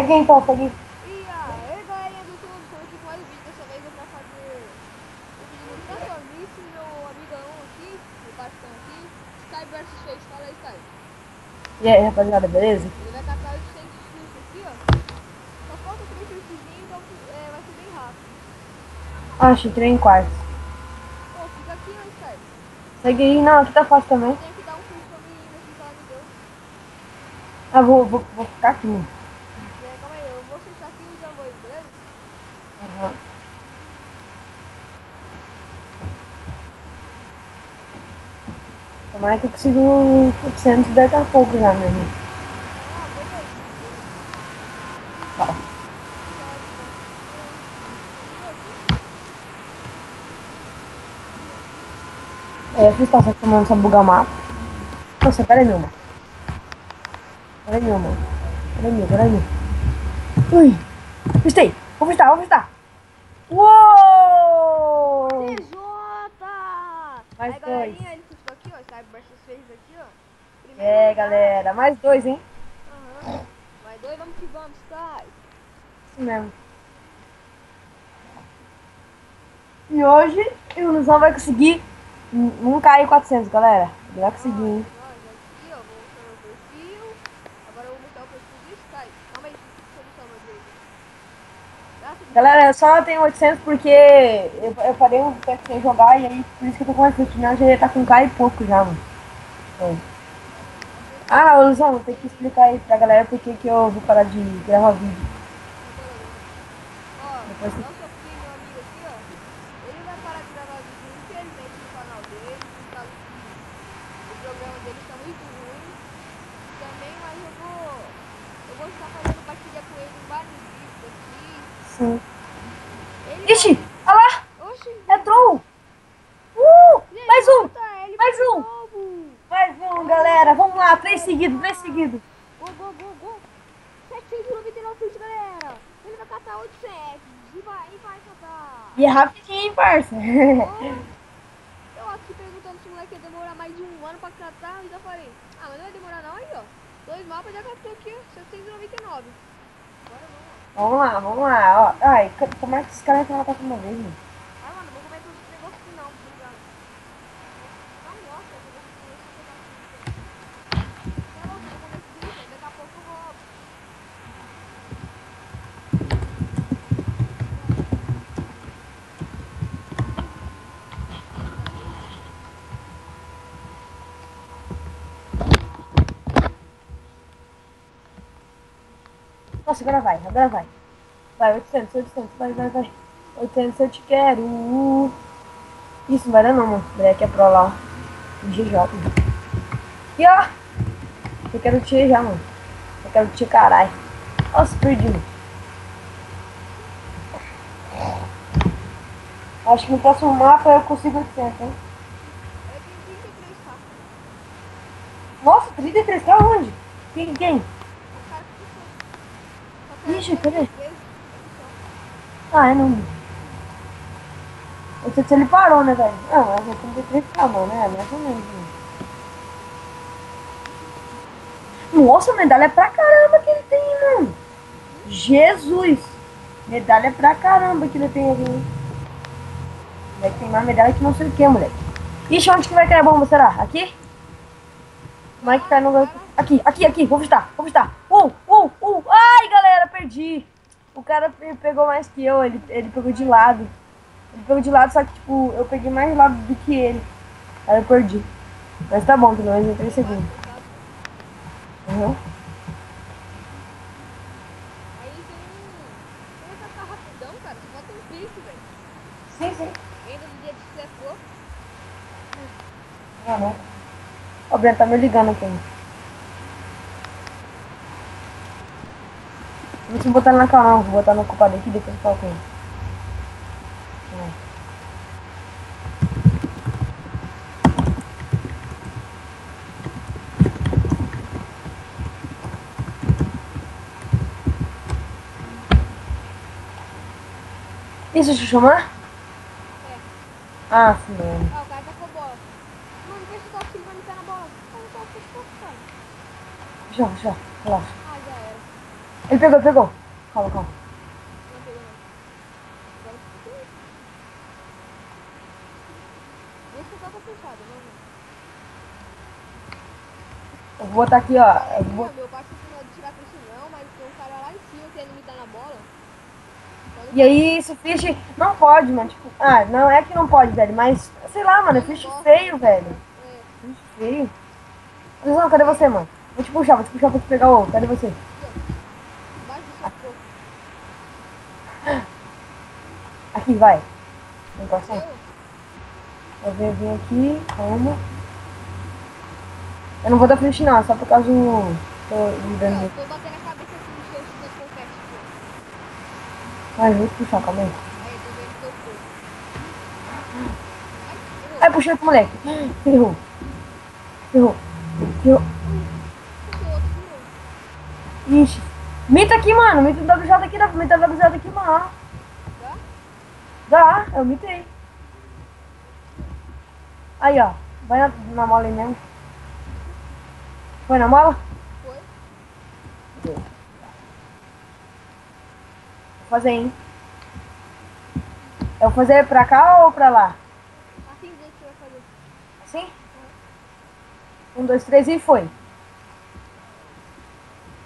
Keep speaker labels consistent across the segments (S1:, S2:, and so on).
S1: Segue então, segue.
S2: E aí, galerinha do YouTube, estamos aqui com mais um vídeo. Dessa vez é pra fazer o vídeo do Transformice, meu amigão aqui, meu bastão aqui, Sky vs Face. Fala aí, Sky.
S1: E aí, rapaziada, beleza?
S2: Ele vai catar 800 fios aqui, ó. Só falta 3 fios, então vai ser bem rápido.
S1: Acho, entrei em quarto.
S2: Pô, fica aqui, ó, Sky.
S1: Segue aí, não, aqui tá fácil
S2: Eu
S1: também.
S2: tenho que dar um fio pra menina aqui que ela me deu.
S1: Ah, vou ficar aqui.
S2: E aí, calma aí, eu vou fechar aqui e já vou indo, beleza?
S1: Uhum. Tomara que eu consiga 800 daqui a pouco já, meu irmão.
S2: Ah, beleza.
S1: Tá. É, eu fiz passar tomando essa buga mapa. Nossa, pera aí, meu mano. Pera aí, meu mano. Pera aí. Ui, vistei. Vou vistar. Uou!
S2: TJ!
S1: Mais
S2: Aí,
S1: dois.
S2: galerinha, ele puxou aqui, ó, Sky vs Face aqui, ó. Primeiro
S1: É,
S2: lugar.
S1: galera, mais dois, hein?
S2: Aham. Vai dois, vamos que vamos, Sky.
S1: Isso mesmo. E hoje o Luzão vai conseguir um KI 400, galera. Ele vai conseguir, hein?
S2: Nós aqui, ó, vou mostrar meu perfil. Agora eu vou mostrar o perfil do Sky. Calma aí, deixa eu mostrar o meu dele.
S1: Galera, eu só tenho 800 porque eu parei um tempo sem jogar e aí por isso que eu tô com 800. Senão eu já ia estar com K e pouco já, mano. É. Ah, ô, Luzão, tem que explicar aí pra galera por que eu vou parar de gravar vídeo.
S2: Ó,
S1: Depois você...
S2: nosso aqui, meu amigo aqui, ó. Ele vai parar de gravar vídeo, infelizmente, no canal dele, por causa que o programa dele está muito ruim. Também, mas eu vou estar fazendo partilha com ele em vários vídeos aqui.
S1: Sim.
S2: Ele
S1: Ixi,
S2: vai...
S1: olha lá!
S2: Oxi,
S1: Entrou! Mais um!
S2: TJ, ele foi
S1: Mais
S2: de
S1: um!
S2: novo.
S1: Mais um, galera! Vamos lá, três seguidos, três seguidos.
S2: Gol. 799 fios, galera. Ele vai catar 800 e vai catar.
S1: E é rapidinho, hein, parça?
S2: Eu aqui perguntando se o moleque ia demorar mais de um ano pra catar, e já falei, ah, mas não vai demorar não, aí ó. 2 mapas já catou aqui, ó, 799. Bora,
S1: Vamos lá, ó. Ai, como é que esse cara entra na casa uma vez, mano?
S2: Ai, mano, não vou comer todos os negócios aqui não, obrigado. Não gosto, eu vou comer esse pedacinho aqui. Você é louco, eu vou comer esse bicho, aí daqui a pouco eu vou...
S1: Nossa, agora vai. Vai, 800, vai. 800 eu te quero. Isso não vai dar não, mano. Moleque é pro lá, ó. GJ. E ó, eu quero te já, mano. Eu quero te caralho. Nossa, perdi, mano. Acho que no próximo mapa eu consigo 800, hein?
S2: Eu tenho 33k.
S1: Nossa, 33k onde? Quem?
S2: O cara que puxou. Só que
S1: Ixi,
S2: foi
S1: cadê?
S2: 3 vezes. Ele só.
S1: Ah, é não. Eu sei se ele parou, né, velho? Ah, mas é 33k, mano, né? Mais ou menos, mano. Nossa, medalha pra caramba que ele tem, mano. Jesus! Medalha pra caramba que ele tem ali, hein? Moleque tem mais medalha que não sei o que, moleque. Ixi, onde que vai cair a bomba, será? Aqui? Como é que cai no... Aqui, vou visitar. Ai, galera, perdi. O cara pegou mais que eu, ele pegou de lado. Ele pegou de lado, só que, tipo, eu peguei mais de lado do que ele. Aí eu perdi. Mas tá bom, pelo menos em 3 segundos. Uhum.
S2: Aí tem essa tá rapidão, cara. Só falta um pique, velho.
S1: Sim.
S2: Ainda no dia de CFO.
S1: Ah, não. O Breno tá me ligando aqui. Não vou botar na canal, não. Vou botar no ocupado aqui, depois eu falo com ele. Isso, deixa eu chamar?
S2: É.
S1: Ah, sim, mano.
S2: Ah, o cara tá com a bola. Mano, fecha o toque, ele vai me pé na bola. Fecha o toque, cara.
S1: Já, relaxa.
S2: Ah, já era.
S1: Ele pegou, ele pegou. Calma, calma.
S2: Não pegou não. Agora sim. Esse portal tá fechado, não, não.
S1: Eu vou botar aqui, ó. Eu vou...
S2: Meu pai não pode tirar com isso não, mas tem um cara lá em cima querendo me dar na bola. Quando
S1: E aí, esse fish não pode, mano. Tipo, ah, não é que não pode, velho. Mas, sei lá, mano. É
S2: eu não
S1: fish
S2: gosto,
S1: feio,
S2: né?
S1: velho.
S2: É,
S1: Fish feio. Não, cadê você, mano? Vou te puxar pra te pegar o ovo. Cadê você?
S2: aqui, ó. Embaixo do seu corpo.
S1: Aqui, vai. Vem com ação.
S2: Eu?
S1: Eu vim aqui, calma. Eu não vou dar flash não, é só por causa do... Tô me
S2: Aqui, ó.
S1: dando...
S2: Tô batendo a cabeça aqui no seu confete, aqui, ó.
S1: Ai, vou te puxar, calma aí.
S2: Aí, tô vendo seu corpo. Ai, errou.
S1: Ai, puxei outro moleque. Ferrou. Ferrou. Ferrou.
S2: Puxou outro de novo.
S1: Ixi. Mita aqui, mano. Mita WJ aqui, mita WJ aqui, mano.
S2: Tá?
S1: Dá, eu mitei. Aí, ó. Vai na mola aí mesmo. Foi na mola?
S2: Foi?
S1: Vou fazer, hein? Eu vou fazer pra cá ou pra lá?
S2: Assim do jeito que você vai fazer.
S1: Assim? 1, 2, 3 e foi.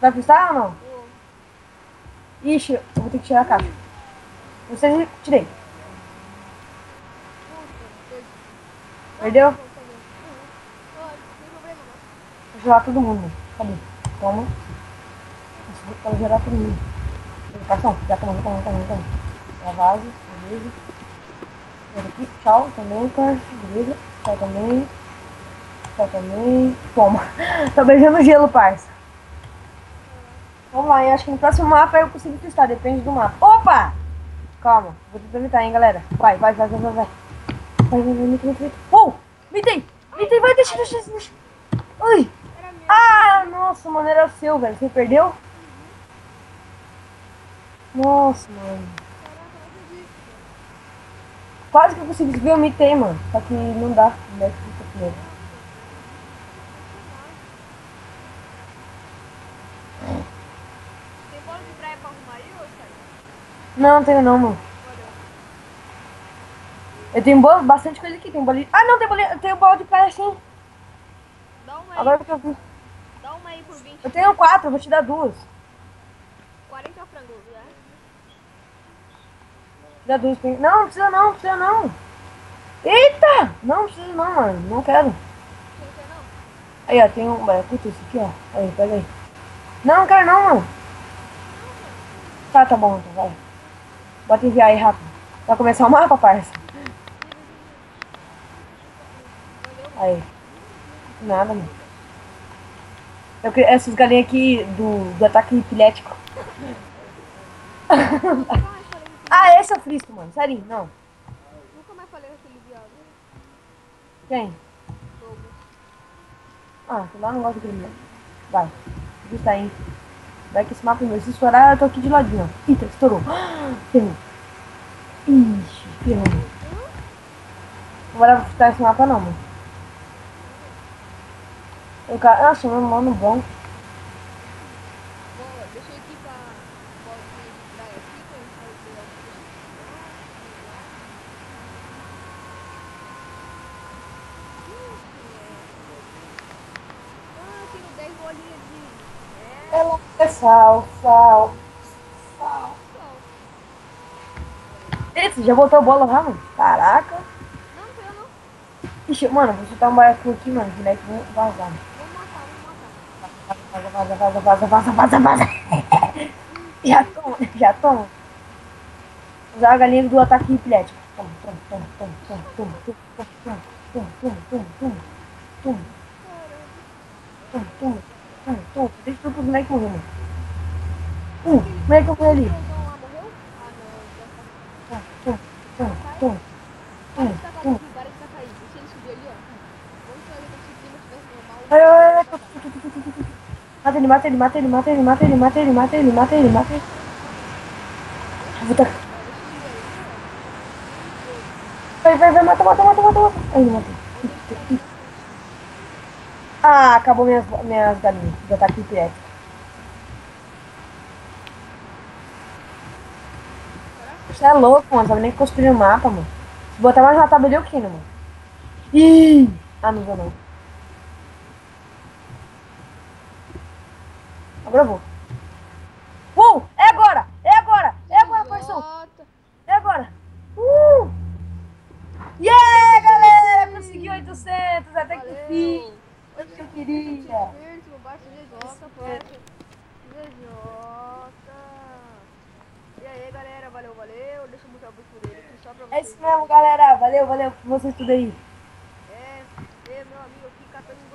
S1: Vai pistar ou não?
S2: Ô,
S1: Ixi, eu vou ter que tirar a caixa. Não sei se tirei.
S2: puta, perdi.
S1: Perdeu?
S2: Não, tá bom. Ó, não tem problema não.
S1: Vou gerar todo mundo. Cadê? Toma. Isso, vou gerar todo mundo. Educação, já toma. Já vaza, beleza. Esse aqui, tchau também, cara. Beleza. Tchau também. Tchau também. Toma. Tô beijando gelo, parça. Vamos lá, eu acho que no próximo mapa eu consigo testar, depende do mapa. Opa! Calma, vou tentar imitar, hein, galera. Vai. Vai. Vai. Mitei. Oh! Mitei, vai, deixa. Ui!
S2: Era meu.
S1: Ah, nossa, mano, era o seu, velho. Você perdeu? Nossa, mano.
S2: Caraca, não acredito.
S1: Quase que eu consegui subir, eu mitei, mano. Só que não dá. Não dá pra primeiro.
S2: Tem bola de praia pra arrumar aí, ô, Thiago?
S1: Não tenho não, mano.
S2: Valeu.
S1: Eu tenho bastante coisa aqui. Tem bolinha. Ah, não, eu tenho bola de praia sim.
S2: Dá uma aí.
S1: Agora que eu vi.
S2: Dá uma aí por 20.
S1: Eu tenho 4, eu vou te dar 2.
S2: 40 frangos, né?
S1: Dá 2. Não, precisa não. Eita! Não precisa não, mano. Não quero.
S2: Você não quer não?
S1: Aí, ó, tem um... Puta, esse aqui, ó. Aí, pega aí. Não quero não, mano. Tá bom, então, vai. Bota enviar aí rápido. Vai começar o mapa, parça. Aí. Nada, mano. Essas galinhas aqui do ataque epilético.
S2: Nunca mais falei com aquele,
S1: Ah, esse é o Frisco, mano. Sério, não.
S2: nunca mais falei com aquele viado.
S1: Quem?
S2: Fogo.
S1: Ah, sei lá, não gosto daquele moleque. Vai. Justa aí. Vai que esse mapa é meu. Se estourar, eu tô aqui de ladinho, ó. Eita, estourou. Ferrou. Ixi, ferrou. Não vai dar pra ficar esse mapa não, mano. Eu quero... Nossa, meu mano bom.
S2: Bom, deixa eu equipar a bolinha de praia aqui, que eu não sei se eu Ah, tenho 10 bolinhas de...
S1: Ela é sal.
S2: Sal.
S1: Eita, já botou a bola lá, mano? Caraca.
S2: Não, eu não.
S1: Ixi, mano, vou chutar um baiacu aqui, mano. Que moleque vão vazar.
S2: Vou matar.
S1: Vaza. Já toma. Usar a galinha do ataque epilético. Toma. Deixa tudo os moleques morrer, mano. Moleque morreu ali.
S2: O Trozão lá morreu? Ah, não. Para de tacar aqui, para de tacar aí. Deixa ele subir ali, ó. Vamos fazer como se o clima tivesse normal.
S1: Mata ele. Eu vou tacar. Vai, mata. Aí, matei. Ah, acabou minhas galinhas de ataque epilético. Você é louco, mano. Sabe nem construir o mapa, mano. Se botar mais uma tabela, eu quino, mano. Ih! Ah, não vou não. Agora eu vou. É agora! É agora! É agora, parceiro!
S2: Idiota.
S1: É agora! Yeah, galera! Consegui 800, até que enfim!
S2: Valeu.
S1: Tudo que eu
S2: 800
S1: queria.
S2: inscritos no Barça GJ, parça. GJ. E aí, galera, valeu. Deixa eu mostrar o bico dele aqui só pra
S1: É
S2: vocês
S1: isso mesmo,
S2: verem.
S1: galera. Valeu por vocês tudo aí.
S2: É, meu amigo aqui catando um